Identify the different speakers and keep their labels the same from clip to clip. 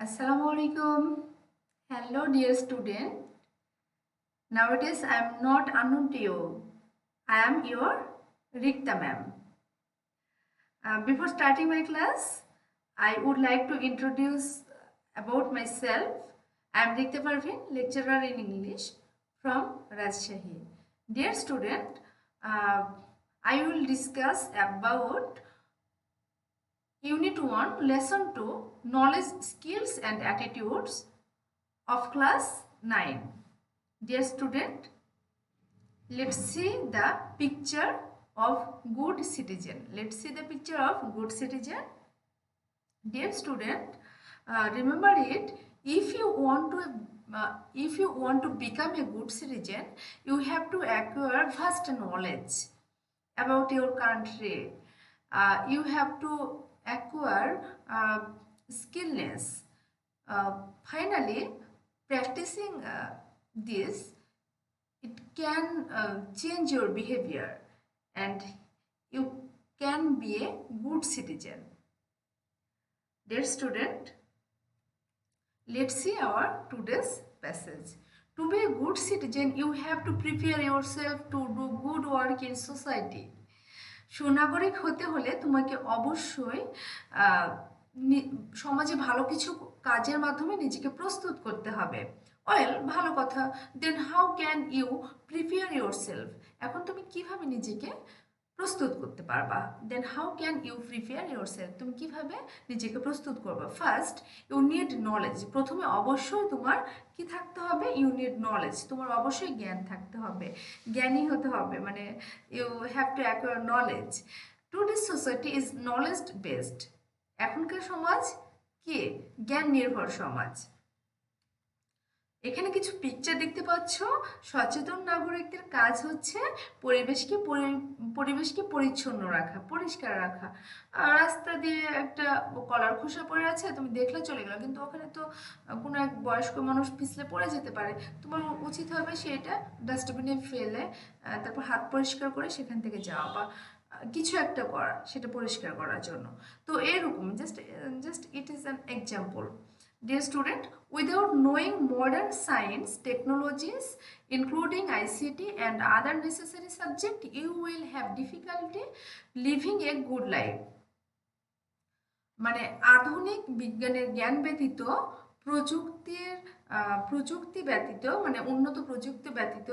Speaker 1: Assalamu alaikum. Hello, dear student. Nowadays, I am not unknown to you. I am your Rikta ma'am. Before starting my class, I would like to introduce about myself. I am Rikta Parveen, lecturer in English from Rajshahi. Dear student, I will discuss about Unit 1, Lesson 2, Knowledge, Skills and Attitudes of Class 9. Dear student, let's see the picture of good citizen. Let's see the picture of good citizen. Dear student, remember it. If you want to become a good citizen, you have to acquire vast knowledge about your country. You have to acquire skillness. Finally, practicing this, it can change your behavior and you can be a good citizen. Dear student, let's see our today's passage. To be a good citizen, you have to prepare yourself to do good work in society. সুনাগরিক হতে হলে তোমাকে অবশ্যই সমাজে ভালো কিছু কাজের মাধ্যমে নিজেকে প্রস্তুত করতে হবে। ওয়েল, ভালো কথা। Then how can you prepare yourself? এখন তুমি কিভাবে নিজেকে প্রস্তুত করতে পারবা? Then how can you prepare yourself? তুমি কিভাবে নিজেকে প্রস্তুত করবা? First, you need knowledge. প্রথমে অবশ্যই তোমার কি থাকতে হবে? You need knowledge. তোমার অবশ্যই জ্ঞান থাকতে হবে, জ্ঞানী হতে হবে, মানে you have to acquire knowledge. Today's society is knowledge based. এখনকার সমাজ কি? জ্ঞান নির্ভর সমাজ। এখানে কিছু পিকচার দেখতে পাচ্ছ। সচেতন নাগরিকদের কাজ হচ্ছে পরিবেশকে পরিচ্ছন্ন রাখা, পরিষ্কার রাখা। রাস্তা দিয়ে একটা কলার খোসা পড়ে আছে, তুমি দেখলে চলে গেলো, কিন্তু ওখানে তো কোনো এক বয়স্ক মানুষ পিছলে পড়ে যেতে পারে। তোমার উচিত হবে সেটা ডাস্টবিনে ফেলে তারপর হাত পরিষ্কার করে সেখান থেকে যাওয়া বা কিছু একটা করা, সেটা পরিষ্কার করার জন্য। তো এরকম just it is an example. Dear student, without knowing modern science, technologies, including ICT and other necessary subjects, you will have difficulty living a good life. মানে আধুনিক বিজ্ঞানের জ্ঞান ব্যতীত, প্রযুক্তি ব্যতীত, মানে উন্নত প্রযুক্তি ব্যতীত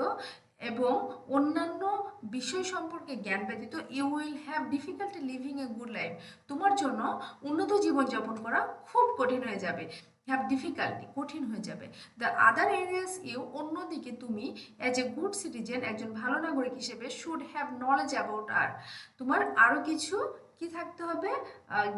Speaker 1: এবং অন্যান্য বিষয় সম্পর্কে জ্ঞান ব্যতীত, you will have difficulty living a good life. তোমার জন্য উন্নত জীবনযাপন করা খুব কঠিন হয়ে যাবে। হ্যাভ ডিফিকাল্টি, কঠিন হয়ে যাবে। দ্য আদার এরিয়াস ইউ, অন্যদিকে তুমি অ্যাজ এ গুড সিটিজেন, একজন ভালো নাগরিক হিসেবে শুড হ্যাভ নলেজ অ্যাবাউট আর, তোমার আরও কিছু কি থাকতে হবে?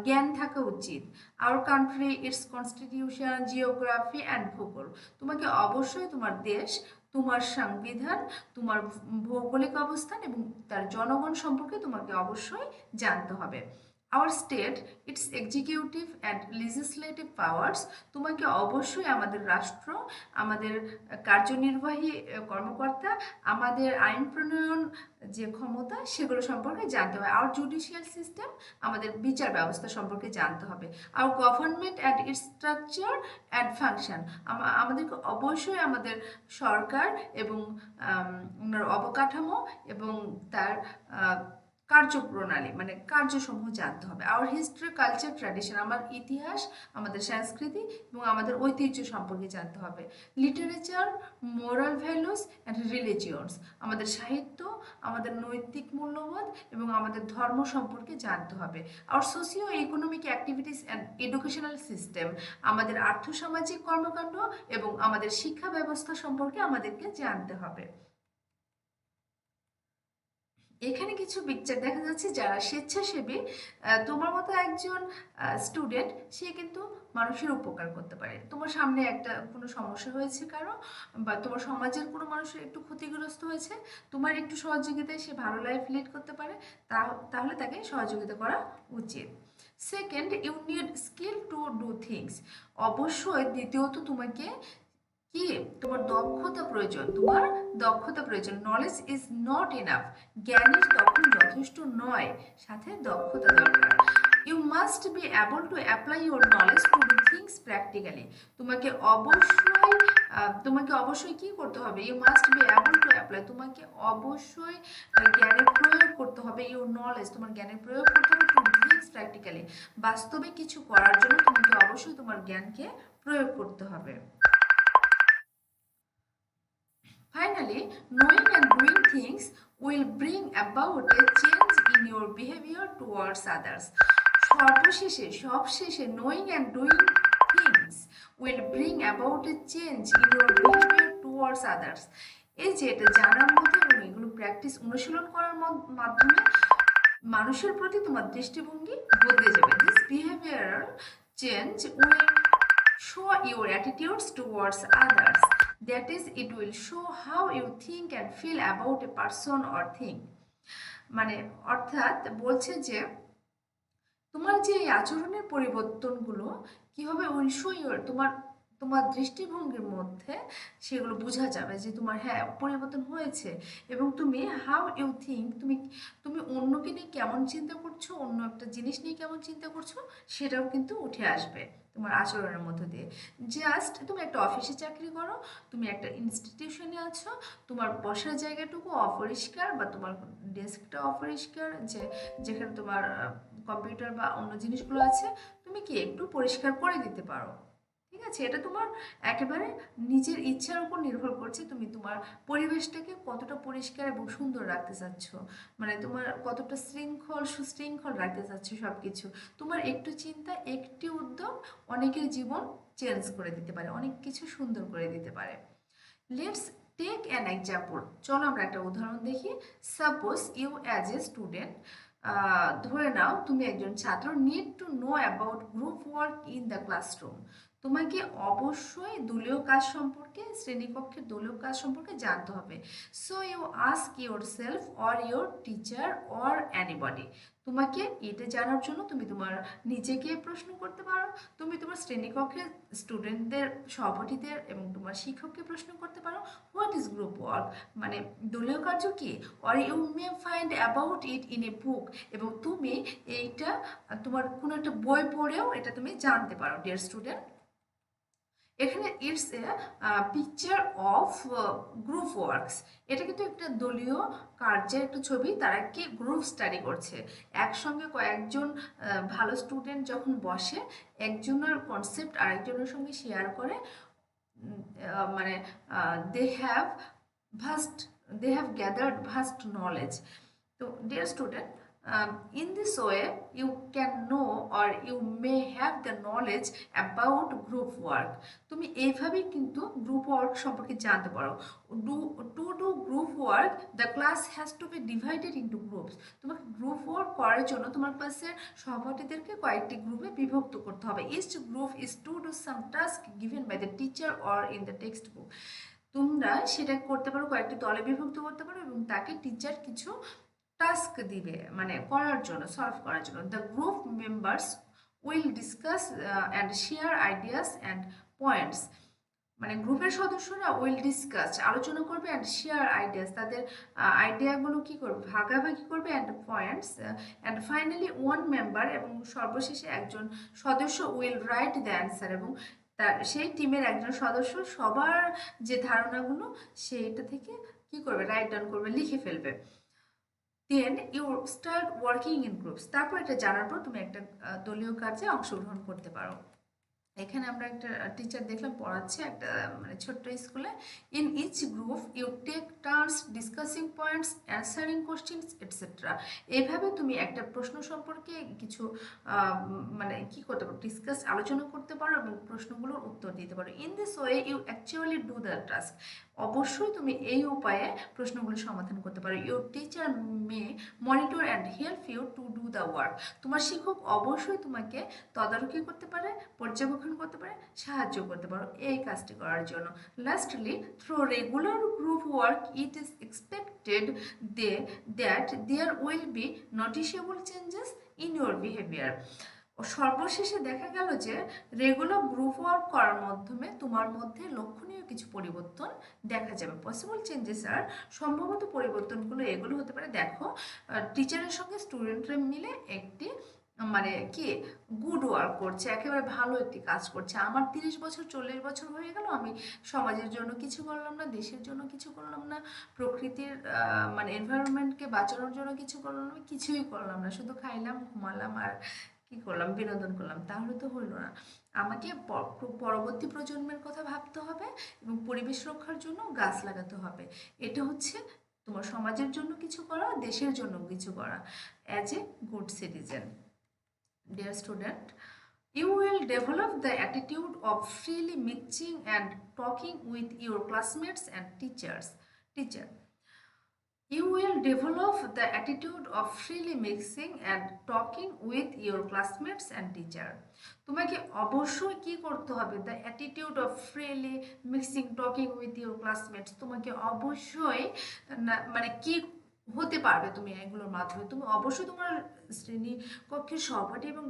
Speaker 1: জ্ঞান থাকা উচিত। Our country, it's constitution, geography and ভূগোল। তোমাকে অবশ্যই তোমার দেশ, তোমার সংবিধান, তোমার ভৌগোলিক অবস্থান এবং তার জনগণ সম্পর্কে তোমাকে অবশ্যই জানতে হবে। Our state, it's executive and legislative powers. তোমাকে অবশ্যই আমাদের রাষ্ট্র, আমাদের কার্যনির্বাহী কর্মকর্তা, আমাদের আইন প্রণয়ন যে ক্ষমতা, সেগুলো সম্পর্কে জানতে হবে। আওয়ার জুডিশিয়াল সিস্টেম, আমাদের বিচার ব্যবস্থা সম্পর্কে জানতে হবে। Hour government and it's structure and function, আমাদেরকে অবশ্যই আমাদের সরকার এবং ওনার অবকাঠামো এবং তার কার্যপ্রণালী, মানে কার্যসমূহ জানতে হবে। আওয়ার হিস্ট্রি, কালচার, ট্র্যাডিশন, আমার ইতিহাস, আমাদের সংস্কৃতি এবং আমাদের ঐতিহ্য সম্পর্কে জানতে হবে। Literature, moral values and religions, আমাদের সাহিত্য, আমাদের নৈতিক মূল্যবোধ এবং আমাদের ধর্ম সম্পর্কে জানতে হবে। Our socio economic activities and educational system, আমাদের আর্থসামাজিক কর্মকাণ্ড এবং আমাদের শিক্ষা ব্যবস্থা সম্পর্কে আমাদেরকে জানতে হবে। এখানে কিছু পিকচার দেখা যাচ্ছে যারা স্বেচ্ছাসেবী। তোমার মতো একজন স্টুডেন্ট, সে কিন্তু মানুষের উপকার করতে পারে। তোমার সামনে একটা কোনো সমস্যা হয়েছে কারো, বা তোমার সমাজের কোনো মানুষের একটু ক্ষতিগ্রস্ত হয়েছে, তোমার একটু সহযোগিতায় সে ভালো লাইফ লিড করতে পারে, তাহলে তাকে সহযোগিতা করা উচিত। Second, you need skill to do things. অবশ্যই দ্বিতীয়ত তোমাকে কি? তোমার দক্ষতা প্রয়োজন, তোমার দক্ষতা প্রয়োজন। নলেজ ইজ নট এনাফ, জ্ঞানই তখন যথেষ্ট নয়, সাথে দক্ষতা দরকার। You must be able to apply your knowledge to do things practically. তোমাকে অবশ্যই কি করতে হবে? You must be able to apply, তোমাকে অবশ্যই জ্ঞানের প্রয়োগ করতে হবে। ইউর নলেজ, তোমার জ্ঞানের প্রয়োগ করতে হবে টু ডু থিংস প্র্যাকটিক্যালি, বাস্তবে কিছু করার জন্য তোমাকে অবশ্যই তোমার জ্ঞানকে প্রয়োগ করতে হবে। Finally, knowing and doing things will bring about a change in your behavior towards others. সবশেষে knowing and doing things will bring about a change in your behavior towards others. এই যে এটা জানার মধ্যে এবং এগুলো প্র্যাকটিস অনুশীলন করার মাধ্যমে মানুষের প্রতি তোমার দৃষ্টিভঙ্গি বদলে যাবে। This behavioral change will show your attitudes towards others. That is, it will show how you think and feel about a person or thing. মানে অর্থাৎ বলছে যে তোমার যে এই আচরণের পরিবর্তনগুলো কিভাবে উইল শো ইউর, তোমার দৃষ্টিভঙ্গির মধ্যে সেগুলো বোঝা যাবে যে তোমার হ্যাঁ পরিবর্তন হয়েছে, এবং তুমি হাউ ইউ থিঙ্ক, তুমি অন্যকে নিয়ে কেমন চিন্তা করছো, অন্য একটা জিনিস নিয়ে কেমন চিন্তা করছো, সেটাও কিন্তু উঠে আসবে তোমার আচরণের মধ্য দিয়ে। জাস্ট তুমি একটা অফিসে চাকরি করো, তুমি একটা ইনস্টিটিউশনে আছো, তোমার বসার জায়গাটুকু অপরিষ্কার বা তোমার ডেস্কটা অপরিষ্কার, যেখানে তোমার কম্পিউটার বা অন্য জিনিসগুলো আছে, তুমি কি একটু পরিষ্কার করে দিতে পারো। ঠিক আছে, এটা তোমার একেবারে নিজের ইচ্ছার উপর নির্ভর করছে, তুমি তোমার পরিবেশটাকে কতটা পরিষ্কার এবং সুন্দর রাখতে চাচ্ছ, মানে তোমার কতটা সুশৃঙ্খল রাখতে চাচ্ছ সব কিছু। তোমার একটু চিন্তা, একটি উদ্যোগ অনেকের জীবন চেঞ্জ করে দিতে পারে, অনেক কিছু সুন্দর করে দিতে পারে। লেটস টেক অ্যান এক্সাম্পল, চলো আমরা একটা উদাহরণ দেখি। Suppose you as a student, ধরে নাও তুমি একজন ছাত্র, need to know about group work in the classroom. তোমাকে অবশ্যই দলীয় কাজ সম্পর্কে, শ্রেণীকক্ষের দলীয় কাজ সম্পর্কে জানতে হবে। So you ask your self or your teacher or anybody. তোমাকে এটা জানার জন্য তুমি তোমার নিজেকে প্রশ্ন করতে পারো, তুমি তোমার শ্রেণীকক্ষের স্টুডেন্টদের, সহপাঠীদের এবং তোমার শিক্ষককে প্রশ্ন করতে পারো, হোয়াট ইজ গ্রুপ ওয়ার্ক, মানে দলীয় কার্য কি, or you may find about it in a book, এবং তুমি এইটা তোমার কোনো একটা বই পড়েও এটা তুমি জানতে পারো। ডিয়ার স্টুডেন্ট, এখানে it's a picture of group works, এটা কিন্তু একটা দলীয় কার্যের একটা ছবি, তারা কি গ্রুপ স্টাডি করছে একসঙ্গে। কয়েকজন ভালো স্টুডেন্ট যখন বসে, একজনের কনসেপ্ট আরেকজনের সঙ্গে শেয়ার করে, মানে they have gathered vast knowledge. তো dear student, in this way you can know or you may have the knowledge about group work. তুমি এইভাবেই কিন্তু গ্রুপ ওয়ার্ক সম্পর্কে জানতে পারো। To do group work the class has to be divided into groups. তোমাকে group work করার জন্য তোমার ক্লাসের সহপাঠীদেরকে কয়েকটি গ্রুপে বিভক্ত করতে হবে। Each group is to do some task given by the teacher or in the text book. তোমরা সেটা করতে পারো, কয়েকটি দলে বিভক্ত করতে পারো এবং তাকে টিচার কিছু টাস্ক দিবে, মানে করার জন্য, সলভ করার জন্য। The group members will discuss and share ideas and points, মানে গ্রুপের সদস্যরা উইল ডিসকাস, আলোচনা করবে, অ্যান্ড শেয়ার আইডিয়াস, তাদের আইডিয়াগুলো কি করবে, ভাগাভাগি করবে, and points, and finally one member, এবং সর্বশেষে একজন সদস্য উইল রাইট দ্য অ্যান্সার, এবং সেই টিমের একজন সদস্য সবার যে ধারণাগুলো সেইটা থেকে কি করবে, রাইট ডাউন করবে, লিখে ফেলবে। Then you start working in groups. তারপর এটা জানার পর তুমি একটা দলীয় কার্যে অংশগ্রহণ করতে পারো। এখানে আমরা একটা টিচার দেখলাম পড়াচ্ছে একটা মানে ছোট্ট স্কুলে। In each group you take turns discussing points, answering questions etcetera. এইভাবে তুমি একটা প্রশ্ন সম্পর্কে কিছু মানে কি করতে পারো, আলোচনা করতে পারো এবং প্রশ্নগুলোর উত্তর দিতে পারো। In this way you actually do the task. অবশ্যই তুমি এই উপায়ে প্রশ্নগুলো সমাধান করতে পারো। Your teacher may monitor and help you to do the work. তোমার শিক্ষক অবশ্যই তোমাকে তদারকি করতে পারে, পর্যবেক্ষণ করতে পারে, সাহায্য করতে পারো এই কাজটি করার জন্য। Lastly, through regular group work it is expected that there will be noticeable changes in your behaviour. সর্বশেষে দেখা গেল যে রেগুলার গ্রুপ ওয়ার্ক করার মাধ্যমে তোমার মধ্যে লক্ষণীয় কিছু পরিবর্তন দেখা যাবে। পসিবল চেঞ্জেস আর, সম্ভবত পরিবর্তনগুলো এগুলো হতে পারে। দেখো, টিচারের সঙ্গে স্টুডেন্টরা মিলে একটি মানে কি গুড ওয়ার্ক করছে, একেবারে ভালো একটি কাজ করছে। আমার 30 বছর 40 বছর হয়ে গেল, আমি সমাজের জন্য কিছু করলাম না, দেশের জন্য কিছু করলাম না, প্রকৃতির মানে এনভায়রনমেন্টকে বাঁচানোর জন্য কিছু করলাম না, কিছুই করলাম না, শুধু খাইলাম ঘুমালাম আর কি করলাম, বিনোদন করলাম, তাহলে তো হইলো না। আমাকে পরবর্তী প্রজন্মের কথা ভাবতে হবে এবং পরিবেশ রক্ষার জন্য গাছ লাগাতে হবে। এটা হচ্ছে তোমার সমাজের জন্য কিছু করা, দেশের জন্য কিছু করা, as a good citizen. Dear student, you will develop the attitude of freely mixing and talking with your classmates and teachers. Teacher, you will develop the attitude of freely mixing and talking with your classmates and teacher. তোমাকে অবশ্যই কি করতে হবে, the attitude of freely mixing talking with your classmates, তোমাকে অবশ্যই মানে কি হতে পারবে তুমি এগুলোর মাধ্যমে, তুমি অবশ্যই তোমার শ্রেণী কক্ষের সহপাঠী এবং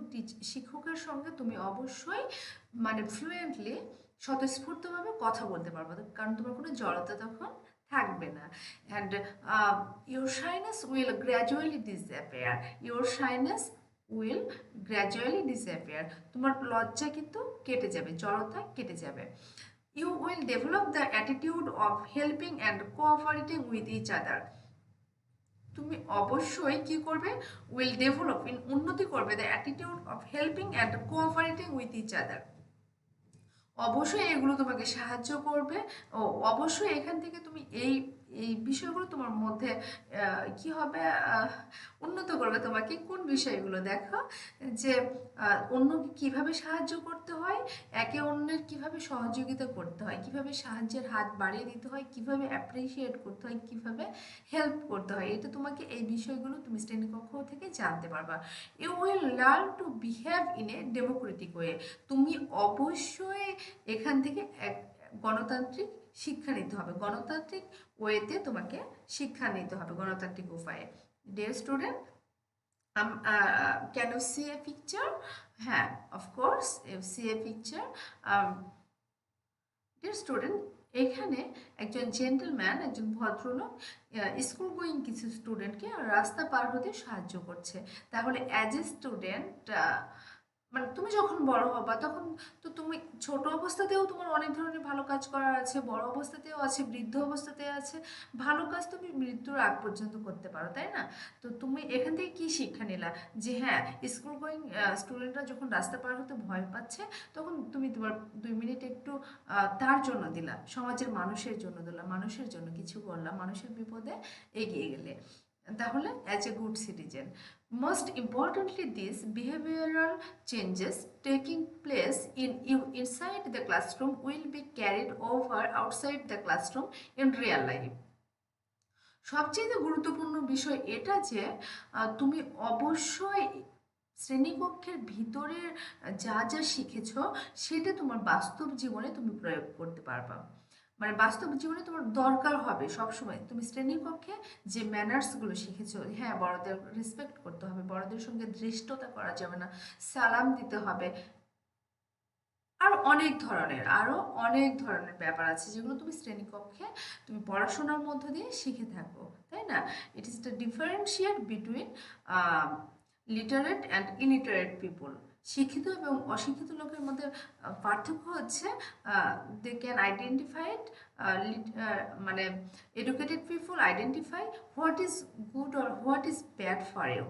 Speaker 1: শিক্ষকের সঙ্গে তুমি অবশ্যই মানে ফ্লুয়েন্টলি স্বতঃস্ফূর্তভাবে কথা বলতে পারবে, কারণ তোমার কোনো জড়তা তখন থাকবে না। And your shyness will gradually disappear. Your shyness will gradually disappear. তোমার লজ্জা কিন্তু কেটে যাবে, জড়তা কেটে যাবে। You will develop the attitude of helping and cooperating with each other. তুমি অবশ্যই কি করবে, will develop উন্নতি করবে the attitude of helping and cooperating with each other. অবশ্যই এগুলো তোমাকে সাহায্য করবে। ও অবশ্যই এখান থেকে তুমি এই এই বিষয়গুলো তোমার মধ্যে কি হবে, উন্নত করবে তোমাকে। কোন বিষয়গুলো দেখো, যে অন্যকে কিভাবে সাহায্য করতে হয়, একে অন্যের কিভাবে সহযোগিতা করতে হয়, কিভাবে সাহায্যের হাত বাড়িয়ে দিতে হয়, কিভাবে অ্যাপ্রিসিয়েট করতে হয়, কিভাবে হেল্প করতে হয়, এটা তোমাকে এই বিষয়গুলো তুমি শ্রেণীকক্ষ থেকে জানতে পারবা। You will learn to behave in a democratic way. তুমি অবশ্যই এখান থেকে এক গণতান্ত্রিক শিক্ষা নিতে হবে, গণতান্ত্রিক ওয়েতে তোমাকে শিক্ষা নিতে হবে, গণতান্ত্রিক উপায়ে। Dear student, can you see a picture? হ্যাঁ, of course you see a picture. Dear student, এখানে একজন জেন্টলম্যান, একজন ভদ্রলোক স্কুল গোয়িং কিছু স্টুডেন্টকে রাস্তা পার হতে সাহায্য করছে। তাহলে অ্যাজ এ স্টুডেন্ট, মানে তুমি যখন বড় হবা তখন তো তুমি ছোট অবস্থাতেও তোমার অনেক ধরনের ভালো কাজ করার আছে, বড় অবস্থাতেও আছে, বৃদ্ধ অবস্থাতে আছে, ভালো কাজ তুমি মৃত্যুর আগ পর্যন্ত করতে পারো, তাই না? তো তুমি এখান থেকে কি শিক্ষা নিলা, যে হ্যাঁ, স্কুল গোয়িং স্টুডেন্টরা যখন রাস্তা পার হতে ভয় পাচ্ছে, তখন তুমি তোমার 2 মিনিট একটু তার জন্য দিলা, সমাজের মানুষের জন্য দিলা, মানুষের জন্য কিছু করলাম, মানুষের বিপদে এগিয়ে গেলে। তাহলে as a good citizen, most importantly, these behavioral changes taking place in you inside the classroom will be carried over outside the classroom in real life. সবচেয়ে গুরুত্বপূর্ণ বিষয় এটা যে তুমি অবশ্যই শ্রেণীকক্ষের ভিতরে যা যা শিখেছ সেটা তোমার বাস্তব জীবনে তুমি প্রয়োগ করতে পারবা। মানে বাস্তব জীবনে তোমার দরকার হবে সবসময়। তুমি শ্রেণীকক্ষে যে ম্যানার্সগুলো শিখেছো, হ্যাঁ, বড়দের রেসপেক্ট করতে হবে, বড়দের সঙ্গে ধৃষ্টতা করা যাবে না, সালাম দিতে হবে, আরও অনেক ধরনের ব্যাপার আছে যেগুলো তুমি শ্রেণীকক্ষে তুমি পড়াশোনার মধ্য দিয়ে শিখে থাকো, তাই না? It is the differentiate between literate and illiterate people. শিক্ষিত এবং অশিক্ষিত লোকের মধ্যে পার্থক্য হচ্ছে দে ক্যান আইডেন্টিফাইড, মানে educated people identify what is good or what is bad for you.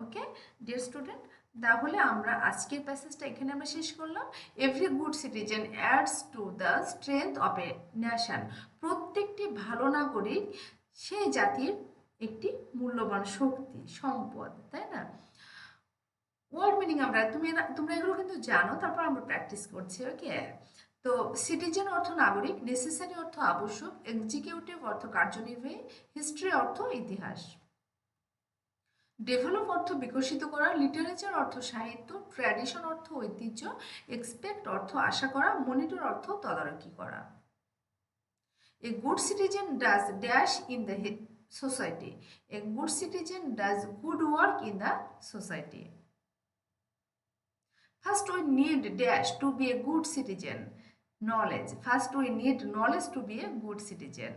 Speaker 1: Okay dear student, তাহলে আমরা আজকের প্যাসেজটা এখানে আমরা শেষ করলাম। Every good citizen adds to the strength of a nation. প্রত্যেকটি ভালো নাগরিক সেই জাতির একটি মূল্যবান শক্তি, সম্পদ, তাই না? ওয়ার্ড মিনিং তোমরা এগুলো কিন্তু জানো, তারপর আমরা প্র্যাকটিস করছি। ওকে, তো সিটিজেন অর্থ নাগরিক, নেসেসারি অর্থ আবশ্যক, এক্সিকিউটিভ অর্থ কার্যনির্বাহী, হিস্ট্রি অর্থ ইতিহাস, ডেভেলপ অর্থ বিকশিত করা, লিটারেচার অর্থ সাহিত্য, ট্র্যাডিশন অর্থ ঐতিহ্য, এক্সপেক্ট অর্থ আশা করা, মনিটর অর্থ তদারকি করা। এ good citizen does dash in the society. A good citizen does good work in the society. First, we need dash to be a good citizen. Knowledge. First, we need knowledge to be a good citizen.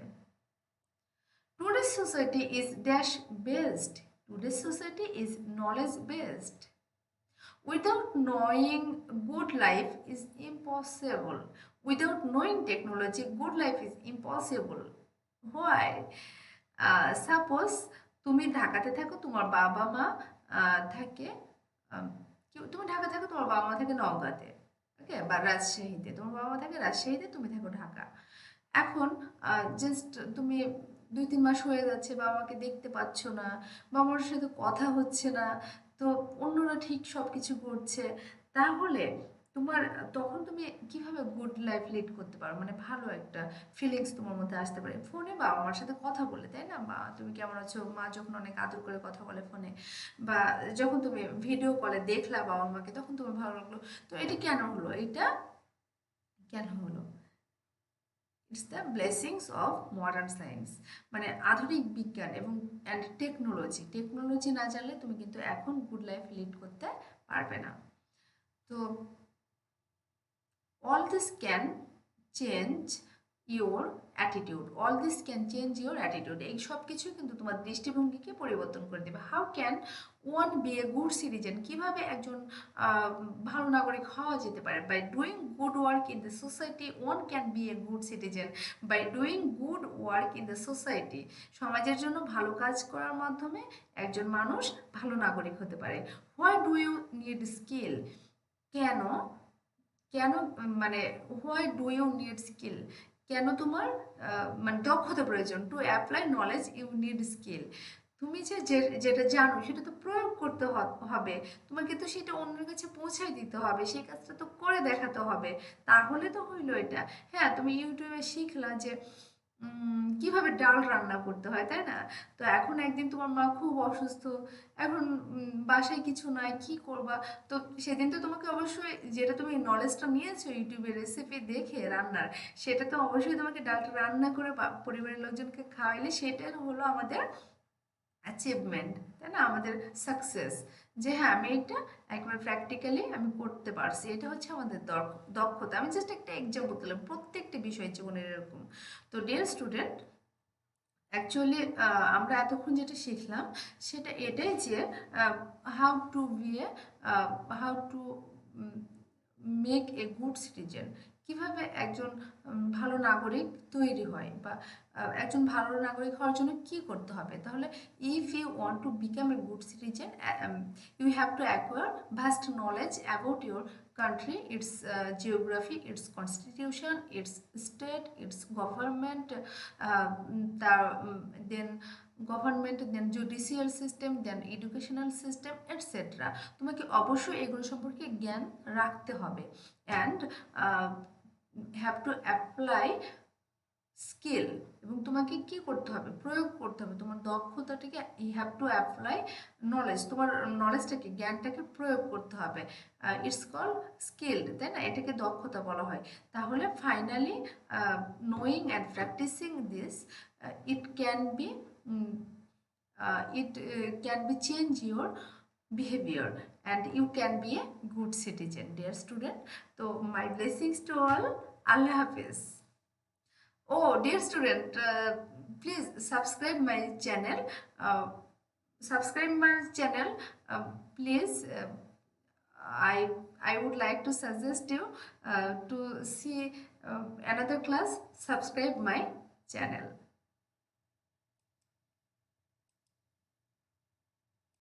Speaker 1: Today's society is dash based. Today's society is knowledge based. Without knowing, good life is impossible. Without knowing technology, good life is impossible. Why? Suppose তুমি ঢাকাতে থাকো, তোমার বাবা মা থাকে তুমি ঢাকা থাকো, তোমার বাবা মা থাকে নওগাঁতে, ওকে, বা রাজশাহীতে, তোমার বাবা মা থাকে রাজশাহীতে, তুমি থাকো ঢাকা। এখন জাস্ট তুমি 2-3 মাস হয়ে যাচ্ছে বাবা মাকে দেখতে পাচ্ছ না, বাবা মার সাথে কথা হচ্ছে না, তো অন্যরা ঠিক সব কিছু করছে, তাহলে তোমার তখন তুমি কিভাবে গুড লাইফ লিড করতে পারো, মানে ভালো একটা ফিলিংস তোমার মধ্যে আসতে পারে ফোনে বাবা মার সাথে কথা বলে, তাই না? বা তুমি কেমন আছো, মা যখন অনেক আদর করে কথা বলে ফোনে, বা যখন তুমি ভিডিও কলে দেখলা বাবা মাকে, তখন তোমার ভালো লাগলো। তো এটা কেন হলো? এটা কেন হলো? It's the blessings of modern science, মানে আধুনিক বিজ্ঞান এবং অ্যান্ড টেকনোলজি। টেকনোলজি না জানলে তুমি কিন্তু এখন গুড লাইফ লিড করতে পারবে না। তো all this can change your attitude, all this can change your attitude, এই সব কিছু কিন্তু তোমার দৃষ্টিভঙ্গিকে পরিবর্তন করে দেবে। How can one be a good citizen, কিভাবে একজন ভালো নাগরিক হওয়া যেতে পারে? By doing good work in the society one can be a good citizen. By doing good work in the society, সমাজের জন্য ভালো কাজ করার মাধ্যমে একজন মানুষ ভালো নাগরিক হতে পারে। Why do you need skill, কেন কেন মানে why do you need skill, কেন তোমার মানে দক্ষতা প্রয়োজন? To apply knowledge you need skill, তুমি যেটা জানো সেটা তো প্রয়োগ করতে হবে, তোমাকে তো সেটা অন্যের কাছে পৌঁছাই দিতে হবে, সেই কাজটা তো করে দেখাতে হবে, তাহলে তো হইলো এটা। হ্যাঁ, তুমি ইউটিউবে শিখলা যে কিভাবে ডাল রান্না করতে হয়, তাই না? তো এখন একদিন তোমার মা খুব অসুস্থ, এখন বাসায় কিছু নাই, কি করবা? তো সেদিন তো তোমাকে অবশ্যই, যেটা তুমি নলেজটা নিয়েছো ইউটিউবে রেসিপি দেখে রান্নার, সেটা তো অবশ্যই তোমাকে ডালটা রান্না করে পরিবারের লোকজনকে খাওয়াইলে সেটাই হলো আমাদের অ্যাচিভমেন্ট, তাই না? আমাদের সাকসেস, যে হ্যাঁ আমি এটা একবার প্র্যাকটিক্যালি আমি করতে পারছি, এটা হচ্ছে আমাদের দক্ষতা। আমি জাস্ট একটা এক্সাম্পল দিলাম, প্রত্যেকটি বিষয় জীবনের এরকম। তো ডিয়ার স্টুডেন্ট, অ্যাকচুয়ালি আমরা এতক্ষণ যেটা শিখলাম সেটা এটাই যে how to be a how to make a good citizen, কিভাবে একজন ভালো নাগরিক তৈরি হয়, বা একজন ভালো নাগরিক হওয়ার জন্য কি করতে হবে। তাহলে if you want to become a good citizen, you have to acquire vast knowledge about your country, its geography, its constitution, its state, its government, then government, then judicial system, then educational system, etcetera. তোমাকে অবশ্যই এগুলো সম্পর্কে জ্ঞান রাখতে হবে, and have to apply skill, এবং তোমাকে কি করতে হবে? প্রয়োগ করতে হবে তোমার দক্ষতাটাকে। You have to apply knowledge, তোমার নলেজটাকে, জ্ঞানটাকে প্রয়োগ করতে হবে। ইটস কল স্কিলড, তাই না? এটাকে দক্ষতা বলা হয়। তাহলে finally knowing and practising this, it can be change your behavior and you can be a good citizen, dear student. So my blessings to all. Allah Hafiz. Oh, dear student, please subscribe my channel. Subscribe my channel. Please, I I would like to suggest you to see another class. Subscribe my channel.